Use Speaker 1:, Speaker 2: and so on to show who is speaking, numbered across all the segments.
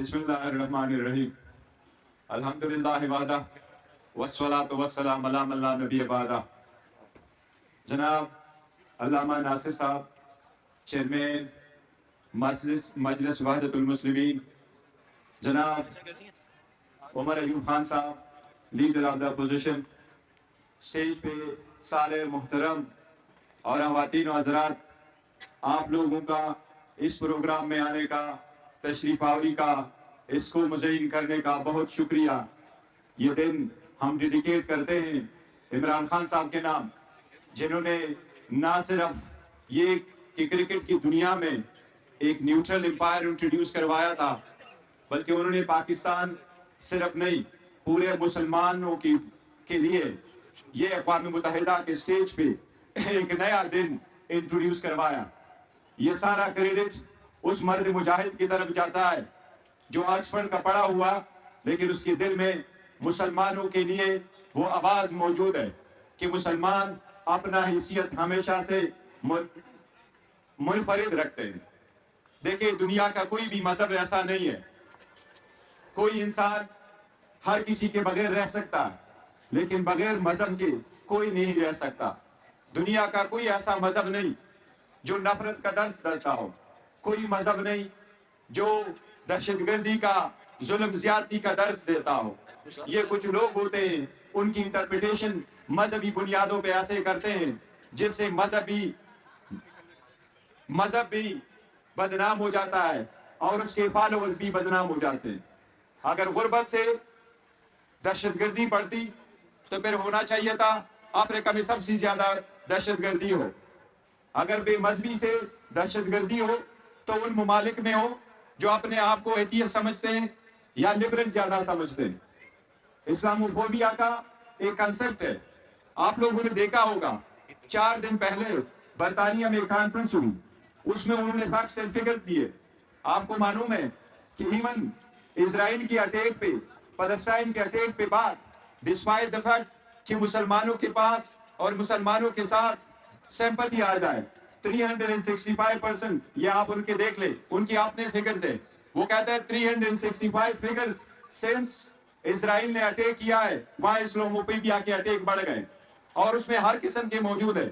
Speaker 1: بسم اللہ الرحمن الرحیم الحمدللہ وحدہ والصلاة والسلام علی من لا نبی بعدہ. جناب علامہ ناصر صاحب چیئرمین مجلس وحدت المسلمین، جناب عمر ایوب خان صاحب leader of the opposition, stage پہ سارے محترم اور خواتین و حضرات، آپ لوگوں کا اس پروگرام میں آنے کا، تشریف آوری کا، اس کو مزین کرنے کا بہت شکریہ. یہ دن ہم ڈیڈیکیٹ کرتے ہیں عمران خان صاحب کے نام، جنہوں نے نہ صرف یہ کہ کرکٹ کی دنیا میں ایک نیوٹرل امپائر انٹروڈیوس کروایا تھا، بلکہ انہوں نے پاکستان صرف نہیں پورے مسلمانوں کے لیے یہ اقوام متحدہ کے سٹیج پہ ایک نیا دن انٹروڈیوس کروایا. یہ سارا کریڈٹ اس مرد مجاہد کی طرف جاتا ہے جو آکسفورڈ کا پڑھا ہوا، لیکن اس کے دل میں مسلمانوں کے لیے وہ آواز موجود ہے کہ مسلمان اپنا حیثیت ہمیشہ سے منفرد رکھتے ہیں. دیکھیں، دنیا کا کوئی بھی مذہب ایسا نہیں ہے، کوئی انسان ہر کسی کے بغیر رہ سکتا ہے، لیکن بغیر مذہب کے کوئی نہیں رہ سکتا. دنیا کا کوئی ایسا مذہب نہیں جو نفرت کا درس دیتا ہو، کوئی مذہب نہیں جو دہشت گردی کا، ظلم زیادتی کا درس دیتا ہو. یہ کچھ لوگ ہوتے ہیں، ان کی انٹرپریٹیشن مذہبی بنیادوں پہ ایسے کرتے ہیں جس سے مذہب بھی بدنام ہو جاتا ہے اور اس کے فالوورز بھی بدنام ہو جاتے ہیں. اگر غربت سے دہشت گردی بڑھتی تو پھر ہونا چاہیے تھا افریقہ میں سب سے زیادہ دہشت گردی ہو. اگر بے مذہبی سے دہشت گردی ہو تو ان ممالک میں ہو جو اپنے آپ کو ایتھیسٹ سمجھتے ہیں یا لبرل زیادہ سمجھتے ہیں. اسلاموفوبیا کا ایک کنسپٹ ہے، آپ لوگوں نے دیکھا ہوگا 4 دن پہلے برطانیہ میں ایک کانفرنس ہوئی، اس میں انہوں نے فیکٹس اینڈ فگر دیے. آپ کو معلوم ہے کہ ایون اسرائیل کی اٹیک پہ، فلسطین کے اٹیک پہ بعد، ڈسپائٹ دی فیکٹ کہ مسلمانوں کے پاس اور مسلمانوں کے ساتھ سمپتھی آ جائے، 365%، یہ آپ ان کے دیکھ لیں، ان کی اپنے فگرز ہے. وہ کہتا ہے 365 فگرز سنس اسرائیل نے اٹیک کیا ہے، وہاں اسلاموفوبیا کے اٹیک بڑھ گئے، اور اس میں ہر قسم کے موجود ہے،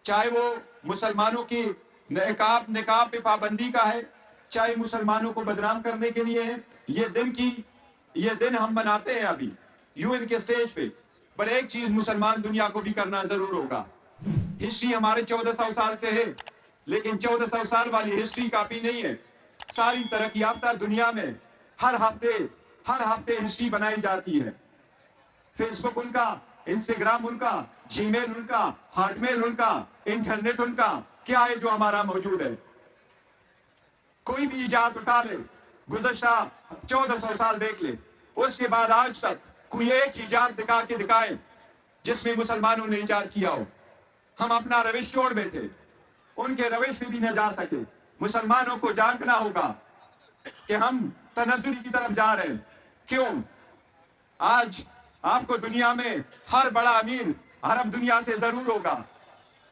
Speaker 1: چاہے وہ مسلمانوں کی نقاب پہ پابندی کا ہے، چاہے مسلمانوں کو بدنام کرنے کے لیے ہے. یہ دن ہم مناتے ہیں ابھی UN کے سٹیج پہ، پر ایک چیز مسلمان دنیا کو بھی کرنا ضرور ہوگا. ہسٹری ہمارے 1400 سال سے ہے، لیکن 1400 سال والی ہسٹری کافی نہیں ہے. ساری ترقی یافتہ دنیا میں ہر ہفتے ہسٹری بنائی جاتی ہے. فیس بک ان کا، انسٹاگرام ان کا، جی میل ان کا، ہارٹ میل ان کا، انٹرنیٹ ان کا، کیا ہے جو ہمارا موجود ہے؟ کوئی بھی ایجاد اٹھا لے، گزشتہ 1400 سال دیکھ لے، اس کے بعد آج تک کوئی ایک ایجاد دکھا کے دکھائے جس میں مسلمانوں نے ایجاد کیا ہو. ہم اپنا روش چھوڑ بیٹھے، ان کے روش میں بھی نہ جا سکے. مسلمانوں کو جاننا ہوگا کہ ہم تنزلی کی طرف جا رہے ہیں. کیوں؟ آج آپ کو دنیا میں ہر بڑا امیر عرب دنیا سے ضرور ہوگا،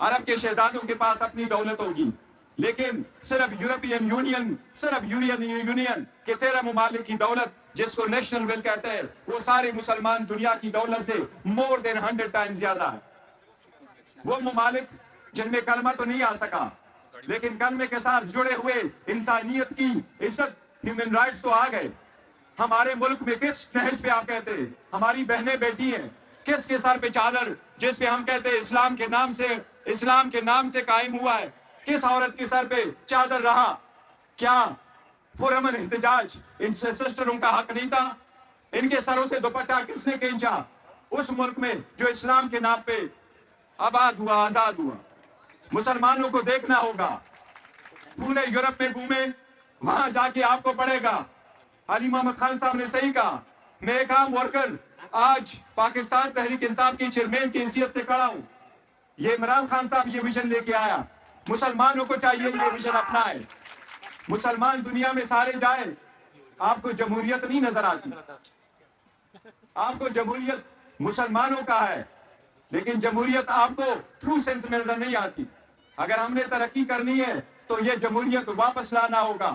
Speaker 1: عرب کے شہزادوں کے پاس اپنی دولت ہوگی، لیکن صرف یورپین یونین کے 13 ممالک کی دولت جس کو نیشنل ویلتھ کہتے ہیں، وہ سارے مسلمان دنیا کی دولت سے more than 100 ٹائم زیادہ ہے. وہ ممالک جن میں کلمہ تو نہیں آ سکا، لیکن کلمے کے ساتھ جڑے ہوئے انسانیت کی عزت، ہیومن رائٹس تو آ گئے. ہمارے ملک میں کس نہج پہ آپ کہتے ہیں ہماری بہنیں بیٹی ہیں؟ کس کے سر پہ چادر جس پہ ہم کہتے ہیں اسلام کے نام سے قائم ہوا ہے، کس عورت کے سر پہ چادر رہا؟ کیا پرامن احتجاج ان سسٹروں کا حق نہیں تھا؟ ان کے سروں سے دوپٹہ کس نے کھینچا اس ملک میں جو اسلام کے نام پہ آباد ہوا، آزاد ہوا؟ مسلمانوں کو دیکھنا ہوگا. پورے یورپ میں گھومیں، وہاں جا کے آپ کو پڑے گا. علی محمد خان صاحب نے صحیح کہا، میں ایک عام ورکر آج پاکستان تحریک انصاف کی چیئرمین کی حیثیت سے کھڑا ہوں. یہ عمران خان صاحب یہ ویژن لے کے آیا، مسلمانوں کو چاہیے یہ ویژن اپنائے. مسلمان دنیا میں سارے جائیں، آپ کو جمہوریت نہیں نظر آتی. آپ کو جمہوریت مسلمانوں کا ہے، لیکن جمہوریت آپ کو ٹرو سینس میں نظر نہیں آتی. اگر ہم نے ترقی کرنی ہے تو یہ جمہوریت واپس لانا ہوگا.